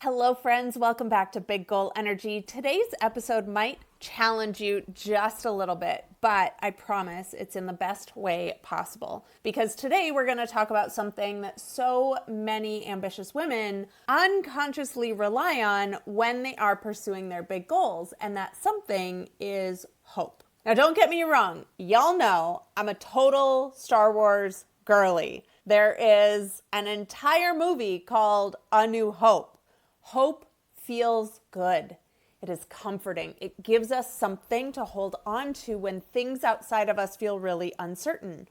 Hello friends, welcome back to Big Goal Energy. Today's episode might challenge you just a little bit, but I promise it's in the best way possible. Because today we're going to talk about something that so many ambitious women unconsciously rely on when they are pursuing their big goals, and that something is hope. Now don't get me wrong, y'all know I'm a total Star Wars girly. There is an entire movie called A New Hope. Hope feels good. It is comforting. It gives us something to hold on to when things outside of us feel really uncertain.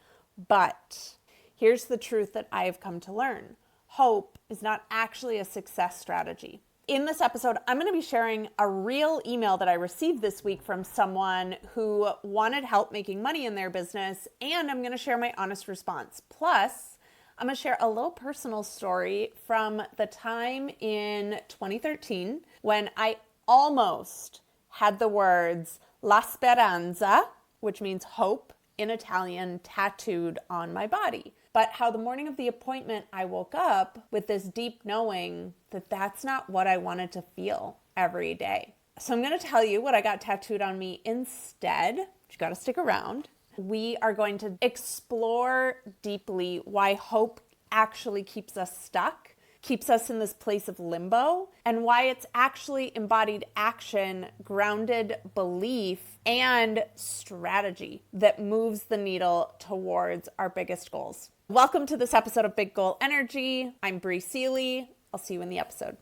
But here's the truth that I have come to learn. Hope is not actually a success strategy. In this episode, I'm going to be sharing a real email that I received this week from someone who wanted help making money in their business, and I'm going to share my honest response. Plus, I'm going to share a little personal story from the time in 2013 when I almost had the words La Speranza, which means hope in Italian, tattooed on my body. But how the morning of the appointment, I woke up with this deep knowing that that's not what I wanted to feel every day. So I'm going to tell you what I got tattooed on me instead. You got to stick around. We are going to explore deeply why hope actually keeps us stuck, keeps us in this place of limbo, and why it's actually embodied action, grounded belief, and strategy that moves the needle towards our biggest goals. Welcome to this episode of Big Goal Energy. I'm Bri Seeley. I'll see you in the episode.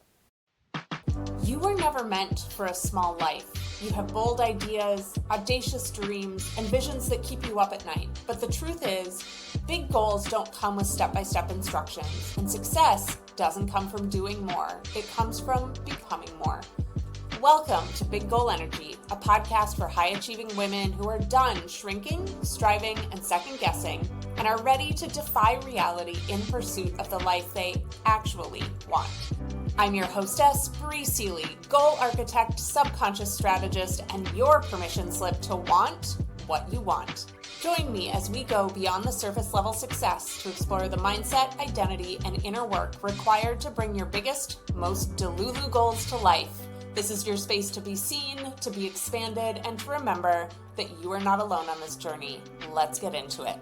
You were never meant for a small life. You have bold ideas, audacious dreams, and visions that keep you up at night. But the truth is, big goals don't come with step-by-step instructions, and success doesn't come from doing more. It comes from becoming more. Welcome to Big Goal Energy, a podcast for high-achieving women who are done shrinking, striving, and second-guessing, and are ready to defy reality in pursuit of the life they actually want. I'm your hostess, Bri Seeley, goal architect, subconscious strategist, and your permission slip to want what you want. Join me as we go beyond the surface level success to explore the mindset, identity, and inner work required to bring your biggest, most delulu goals to life. This is your space to be seen, to be expanded, and to remember that you are not alone on this journey. Let's get into it.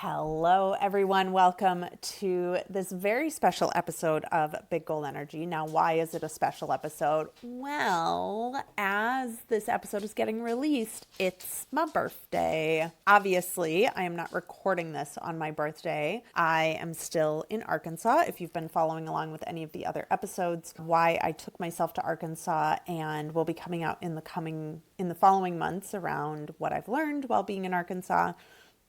Hello, everyone. Welcome to this very special episode of Big Goal Energy. Now, why is it a special episode? Well, as this episode is getting released, it's my birthday. Obviously, I am not recording this on my birthday. I am still in Arkansas. If you've been following along with any of the other episodes, why I took myself to Arkansas and will be coming out in the following months around what I've learned while being in Arkansas.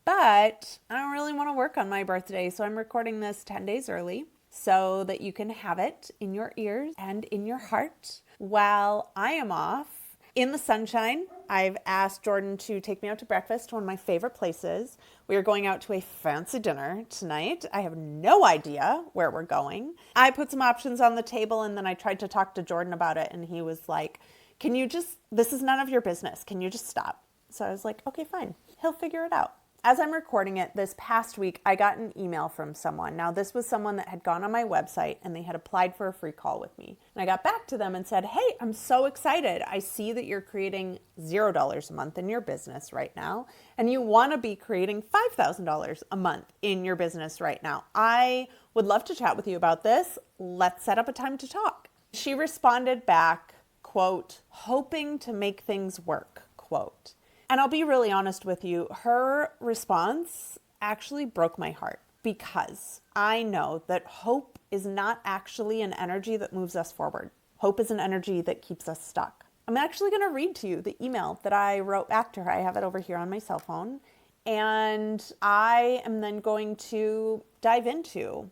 But I don't really want to work on my birthday, so I'm recording this 10 days early so that you can have it in your ears and in your heart while I am off in the sunshine. I've asked Jordan to take me out to breakfast to one of my favorite places. We are going out to a fancy dinner tonight. I have no idea where we're going. I put some options on the table and then I tried to talk to Jordan about it and he was like, this is none of your business. Can you just stop? So I was like, okay, fine. He'll figure it out. As I'm recording it, this past week, I got an email from someone. Now, this was someone that had gone on my website and they had applied for a free call with me. And I got back to them and said, hey, I'm so excited. I see that you're creating $0 a month in your business right now. And you want to be creating $5,000 a month in your business right now. I would love to chat with you about this. Let's set up a time to talk. She responded back, quote, hoping to make things work, quote. And I'll be really honest with you, her response actually broke my heart because I know that hope is not actually an energy that moves us forward. Hope is an energy that keeps us stuck. I'm actually going to read to you the email that I wrote back to her. I have it over here on my cell phone. And I am then going to dive into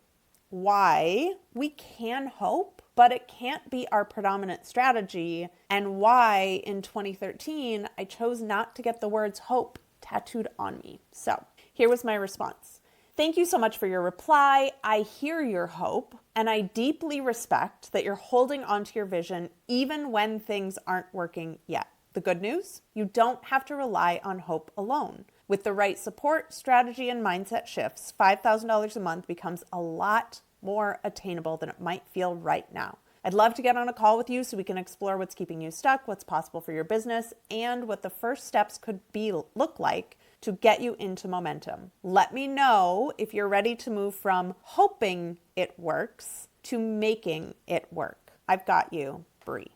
why we can hope, but it can't be our predominant strategy, and why in 2013 I chose not to get the words hope tattooed on me. So here was my response. Thank you so much for your reply. I hear your hope, and I deeply respect that you're holding onto your vision even when things aren't working yet. The good news? You don't have to rely on hope alone. With the right support, strategy, and mindset shifts, $5,000 a month becomes a lot more attainable than it might feel right now. I'd love to get on a call with you so we can explore what's keeping you stuck, what's possible for your business, and what the first steps could look like to get you into momentum. Let me know if you're ready to move from hoping it works to making it work. I've got you, Bri.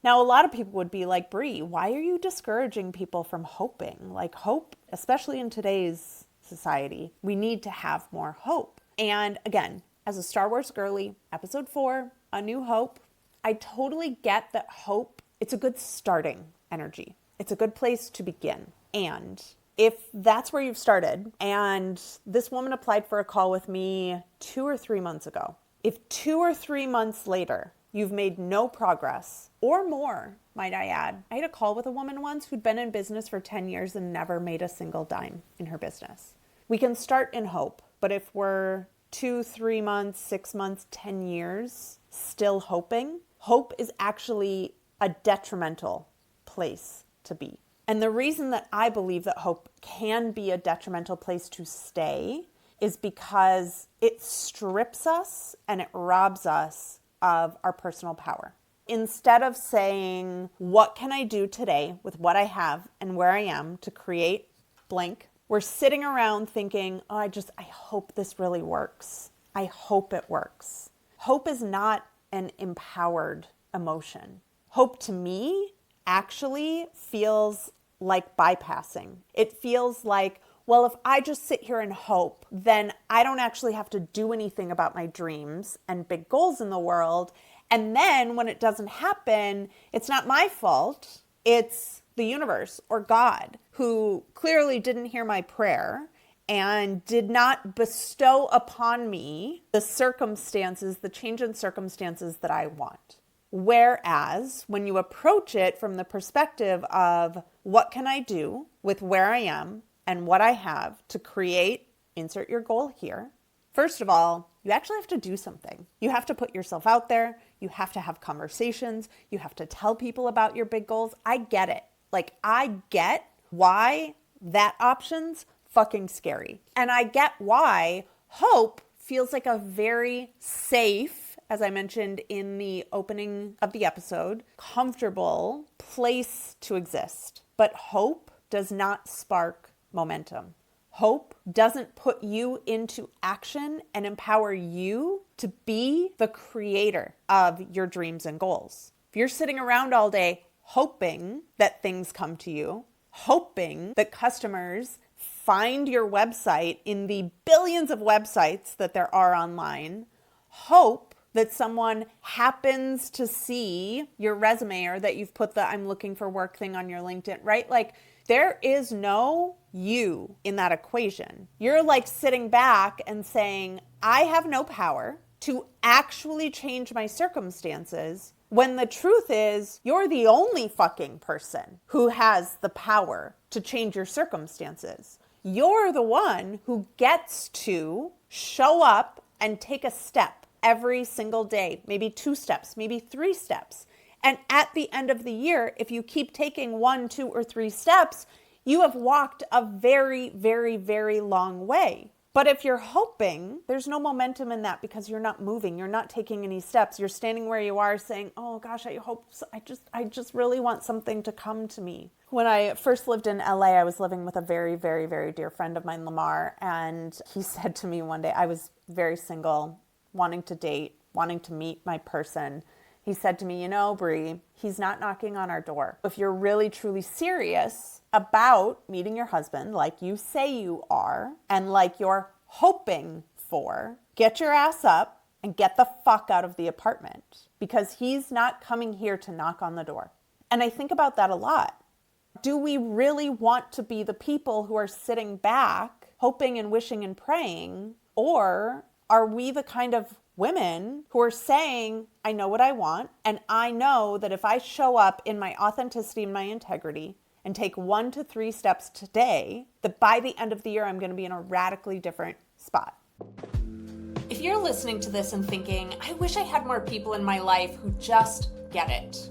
Now, a lot of people would be like, Bri, why are you discouraging people from hoping? Like, hope, especially in today's society, we need to have more hope. And again, as a Star Wars girly, episode 4, A New Hope, I totally get that hope, it's a good starting energy. It's a good place to begin. And if that's where you've started, and this woman applied for a call with me 2 or 3 months ago, if 2 or 3 months later, you've made no progress, or more, might I add. I had a call with a woman once who'd been in business for 10 years and never made a single dime in her business. We can start in hope, but if we're 2, 3 months, 6 months, 10 years still hoping, hope is actually a detrimental place to be. And the reason that I believe that hope can be a detrimental place to stay is because it strips us and it robs us of our personal power. Instead of saying, what can I do today with what I have and where I am to create blank, we're sitting around thinking, oh, I hope this really works. I hope it works. Hope is not an empowered emotion. Hope to me actually feels like bypassing. It feels like, well, if I just sit here and hope, then I don't actually have to do anything about my dreams and big goals in the world. And then when it doesn't happen, it's not my fault. It's the universe or God who clearly didn't hear my prayer and did not bestow upon me the circumstances, the change in circumstances that I want. Whereas when you approach it from the perspective of what can I do with where I am and what I have to create, insert your goal here. First of all, you actually have to do something. You have to put yourself out there. You have to have conversations. You have to tell people about your big goals. I get it. I get why that option's fucking scary. And I get why hope feels like a very safe, as I mentioned in the opening of the episode, comfortable place to exist. But hope does not spark momentum. Hope doesn't put you into action and empower you to be the creator of your dreams and goals. If you're sitting around all day hoping that things come to you, hoping that customers find your website in the billions of websites that there are online, hope that someone happens to see your resume or that you've put the I'm looking for work thing on your LinkedIn, right? There is no you in that equation. You're sitting back and saying, I have no power to actually change my circumstances, when the truth is you're the only fucking person who has the power to change your circumstances. You're the one who gets to show up and take a step every single day, maybe 2 steps, maybe 3 steps. And at the end of the year, if you keep taking 1, 2, or 3 steps, you have walked a very, very, very long way. But if you're hoping, there's no momentum in that because you're not moving. You're not taking any steps. You're standing where you are saying, oh gosh, I hope, I just really want something to come to me. When I first lived in LA, I was living with a very, very, very dear friend of mine, Lamar. And he said to me one day, I was very single, wanting to date, wanting to meet my person. He said to me, Bri, he's not knocking on our door. If you're really, truly serious about meeting your husband like you say you are and like you're hoping for, get your ass up and get the fuck out of the apartment because he's not coming here to knock on the door. And I think about that a lot. Do we really want to be the people who are sitting back, hoping and wishing and praying, or are we the kind of women who are saying, I know what I want, and I know that if I show up in my authenticity and my integrity and take 1 to 3 steps today, that by the end of the year, I'm going to be in a radically different spot. If you're listening to this and thinking, I wish I had more people in my life who just get it,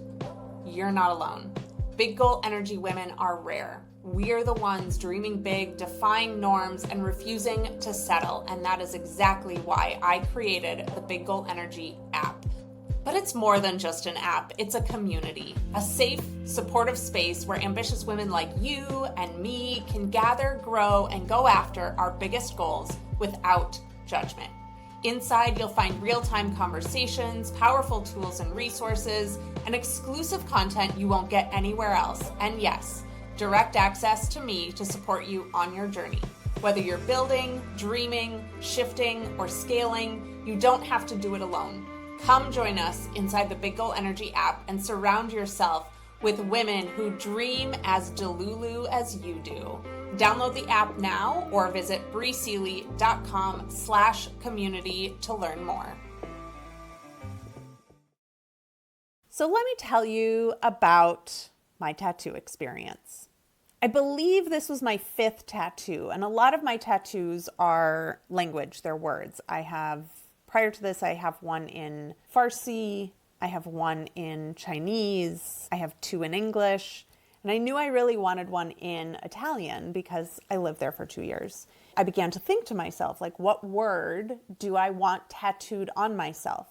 you're not alone. Big goal energy women are rare. we're the ones dreaming big, defying norms, and refusing to settle. And that is exactly why I created the Big Goal Energy app. But it's more than just an app. It's a community, a safe, supportive space where ambitious women like you and me can gather, grow, and go after our biggest goals without judgment. Inside, you'll find real-time conversations, powerful tools and resources, and exclusive content you won't get anywhere else. And yes, direct access to me to support you on your journey. Whether you're building, dreaming, shifting, or scaling, you don't have to do it alone. Come join us inside the Big Goal Energy app and surround yourself with women who dream as delulu as you do. Download the app now or visit briseeley.com/community to learn more. So let me tell you about my tattoo experience. I believe this was my 5th tattoo, and a lot of my tattoos are language, they're words. Prior to this, I have one in Farsi, I have one in Chinese, I have 2 in English, and I knew I really wanted one in Italian because I lived there for 2 years. I began to think to myself, like, what word do I want tattooed on myself?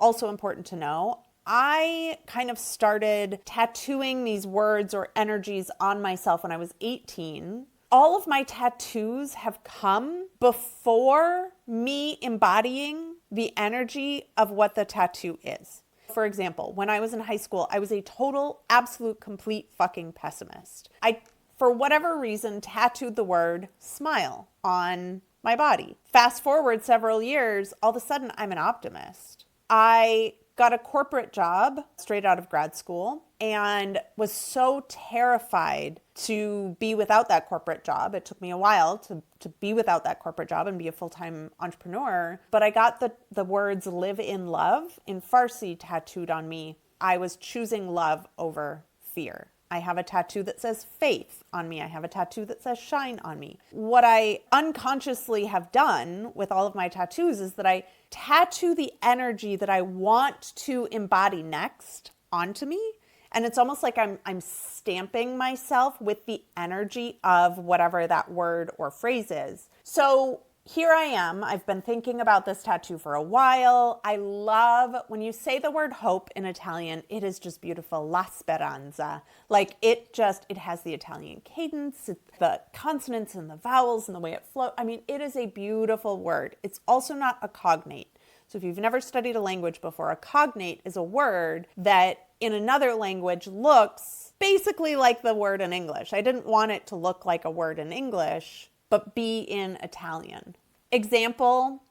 Also important to know, I kind of started tattooing these words or energies on myself when I was 18. All of my tattoos have come before me embodying the energy of what the tattoo is. For example, when I was in high school, I was a total, absolute, complete fucking pessimist. I, for whatever reason, tattooed the word smile on my body. Fast forward several years, all of a sudden, I'm an optimist. I got a corporate job straight out of grad school and was so terrified to be without that corporate job. It took me a while to be without that corporate job and be a full-time entrepreneur. But I got the words live in love in Farsi tattooed on me. I was choosing love over fear. I have a tattoo that says faith on me. I have a tattoo that says shine on me. What I unconsciously have done with all of my tattoos is that I tattoo the energy that I want to embody next onto me. And it's almost like I'm stamping myself with the energy of whatever that word or phrase is. So here I am. I've been thinking about this tattoo for a while. I love when you say the word hope in Italian, it is just beautiful. La speranza. Like it has the Italian cadence, the consonants and the vowels and the way it flows. I mean, it is a beautiful word. It's also not a cognate. So if you've never studied a language before, a cognate is a word that in another language looks basically like the word in English. I didn't want it to look like a word in English, but be in Italian. Example,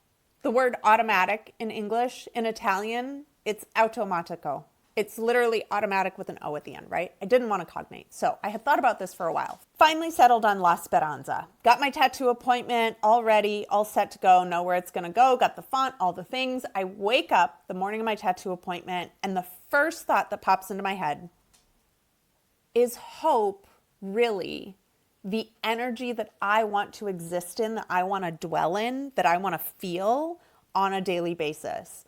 the word automatic in English, in Italian, it's automatico. It's literally automatic with an O at the end, right? I didn't want to cognate. So I had thought about this for a while. Finally settled on La Speranza. Got my tattoo appointment, all ready, all set to go, know where it's going to go, got the font, all the things. I wake up the morning of my tattoo appointment, and the first thought that pops into my head is hope really the energy that I want to exist in, that I want to dwell in, that I want to feel on a daily basis?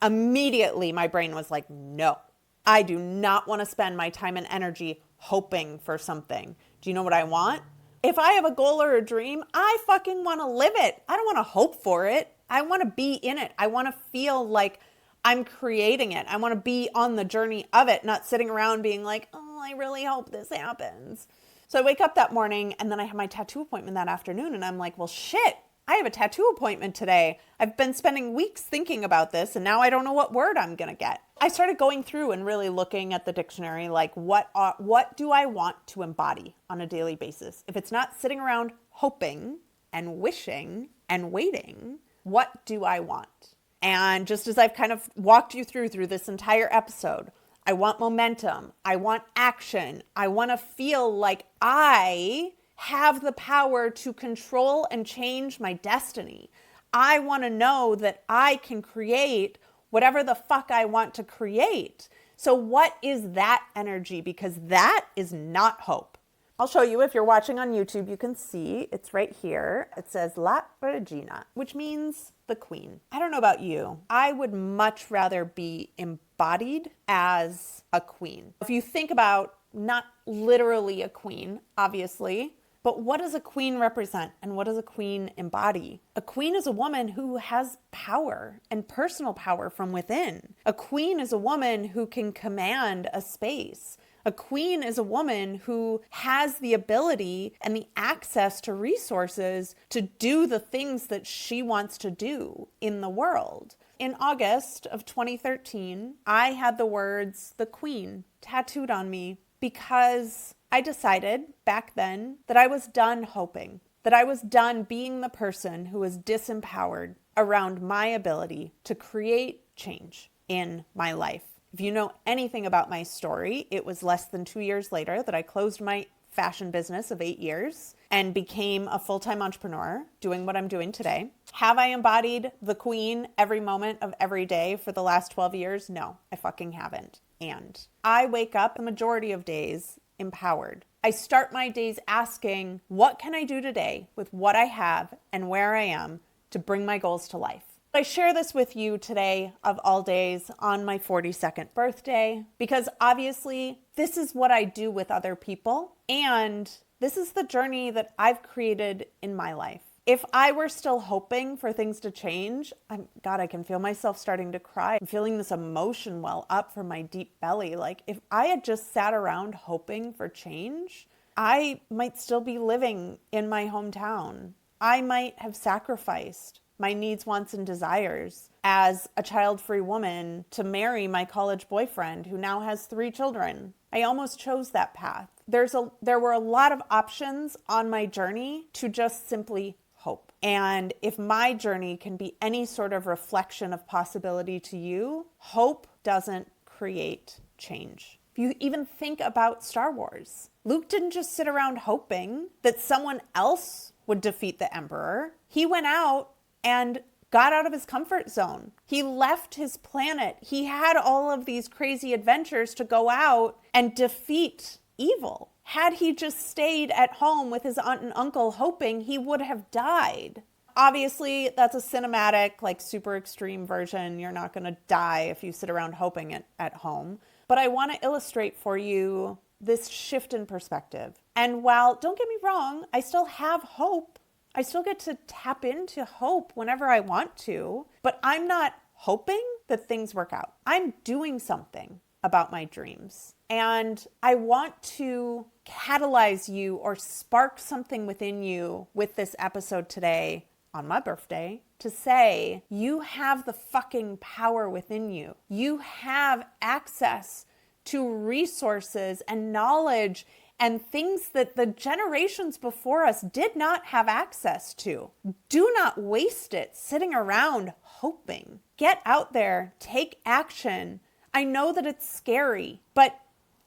Immediately, my brain was like, no, I do not want to spend my time and energy hoping for something. Do you know what I want? If I have a goal or a dream, I fucking want to live it. I don't want to hope for it. I want to be in it. I want to feel like I'm creating it. I want to be on the journey of it, not sitting around being like, oh, I really hope this happens. So I wake up that morning and then I have my tattoo appointment that afternoon and I'm like, well, shit, I have a tattoo appointment today. I've been spending weeks thinking about this and now I don't know what word I'm going to get. I started going through and really looking at the dictionary, like what do I want to embody on a daily basis? If it's not sitting around hoping and wishing and waiting, what do I want? And just as I've kind of walked you through this entire episode, I want momentum. I want action. I want to feel like I have the power to control and change my destiny. I want to know that I can create whatever the fuck I want to create. So what is that energy? Because that is not hope. I'll show you. If you're watching on YouTube, you can see it's right here. It says La Regina, which means the queen. I don't know about you. I would much rather be embodied as a queen. If you think about not literally a queen, obviously. But what does a queen represent and what does a queen embody? A queen is a woman who has power and personal power from within. A queen is a woman who can command a space. A queen is a woman who has the ability and the access to resources to do the things that she wants to do in the world. In August of 2013, I had the words "the Queen" tattooed on me because I decided back then that I was done hoping, that I was done being the person who was disempowered around my ability to create change in my life. If you know anything about my story, it was less than 2 years later that I closed my fashion business of 8 years and became a full-time entrepreneur doing what I'm doing today. Have I embodied the queen every moment of every day for the last 12 years? No, I fucking haven't. And I wake up the majority of days empowered. I start my days asking, what can I do today with what I have and where I am to bring my goals to life? I share this with you today of all days on my 42nd birthday, because obviously this is what I do with other people. And this is the journey that I've created in my life. If I were still hoping for things to change, I can feel myself starting to cry. I'm feeling this emotion well up from my deep belly. Like if I had just sat around hoping for change, I might still be living in my hometown. I might have sacrificed my needs, wants, and desires as a child-free woman to marry my college boyfriend who now has 3 children. I almost chose that path. There were a lot of options on my journey to just simply hope. And if my journey can be any sort of reflection of possibility to you, hope doesn't create change. If you even think about Star Wars, Luke didn't just sit around hoping that someone else would defeat the Emperor. He went out and got out of his comfort zone. He left his planet. He had all of these crazy adventures to go out and defeat evil. Had he just stayed at home with his aunt and uncle hoping, he would have died. Obviously, that's a cinematic, super extreme version. You're not going to die if you sit around hoping at home. But I want to illustrate for you this shift in perspective. And while, don't get me wrong, I still have hope. I still get to tap into hope whenever I want to, but I'm not hoping that things work out. I'm doing something about my dreams. And I want to catalyze you or spark something within you with this episode today on my birthday to say, you have the fucking power within you. You have access to resources and knowledge and things that the generations before us did not have access to. Do not waste it sitting around hoping. Get out there, take action. I know that it's scary, but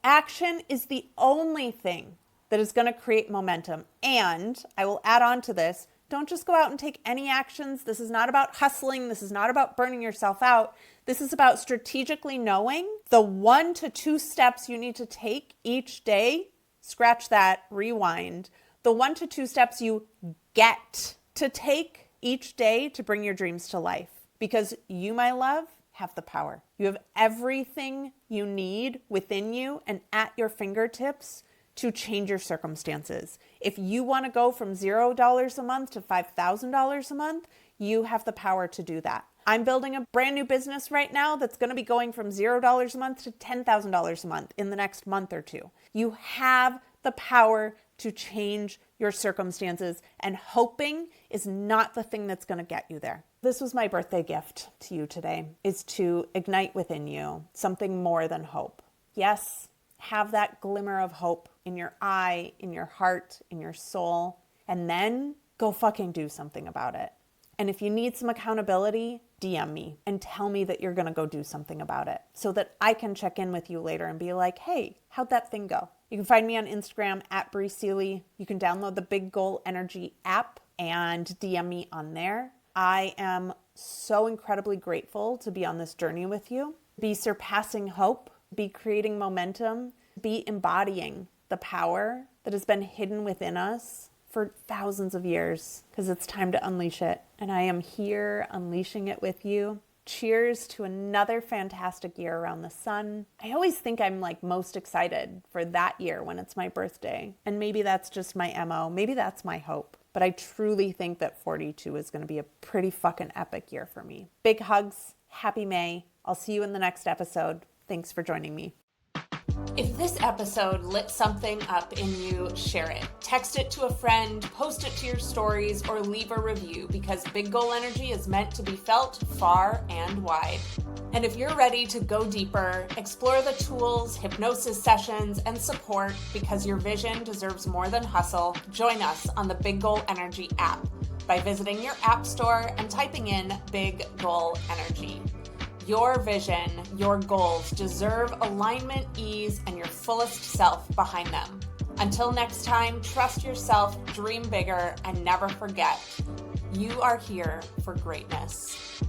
action is the only thing that is going to create momentum. And I will add on to this, don't just go out and take any actions. This is not about hustling. This is not about burning yourself out. This is about strategically knowing the 1 to 2 steps you need to take each day. Scratch that, rewind. The 1 to 2 steps you get to take each day to bring your dreams to life. Because you, my love, have the power. You have everything you need within you and at your fingertips to change your circumstances. If you want to go from $0 a month to $5,000 a month, you have the power to do that. I'm building a brand new business right now that's going to be going from $0 a month to $10,000 a month in the next month or 2. You have the power to change your circumstances, and hoping is not the thing that's going to get you there. This was my birthday gift to you today, is to ignite within you something more than hope. Yes, have that glimmer of hope in your eye, in your heart, in your soul, and then go fucking do something about it. And if you need some accountability, DM me and tell me that you're going to go do something about it so that I can check in with you later and be like, hey, how'd that thing go? You can find me on Instagram at Bri Seeley. You can download the Big Goal Energy app and DM me on there. I am so incredibly grateful to be on this journey with you, be surpassing hope, be creating momentum, be embodying the power that has been hidden within us for thousands of years, because it's time to unleash it. And I am here unleashing it with you Cheers to another fantastic year around the sun. I always think I'm like most excited for that year when it's my birthday. And maybe that's just my MO. Maybe that's my hope. But I truly think that 42 is going to be a pretty fucking epic year for me. Big hugs. Happy May. I'll see you in the next episode. Thanks for joining me. If this episode lit something up in you, share it. Text it to a friend, post it to your stories, or leave a review because big goal energy is meant to be felt far and wide. And if you're ready to go deeper, explore the tools, hypnosis sessions, and support because your vision deserves more than hustle, join us on the Big Goal Energy app by visiting your app store and typing in Big Goal Energy. Your vision, your goals deserve alignment, ease, and your fullest self behind them. Until next time, trust yourself, dream bigger, and never forget, you are here for greatness.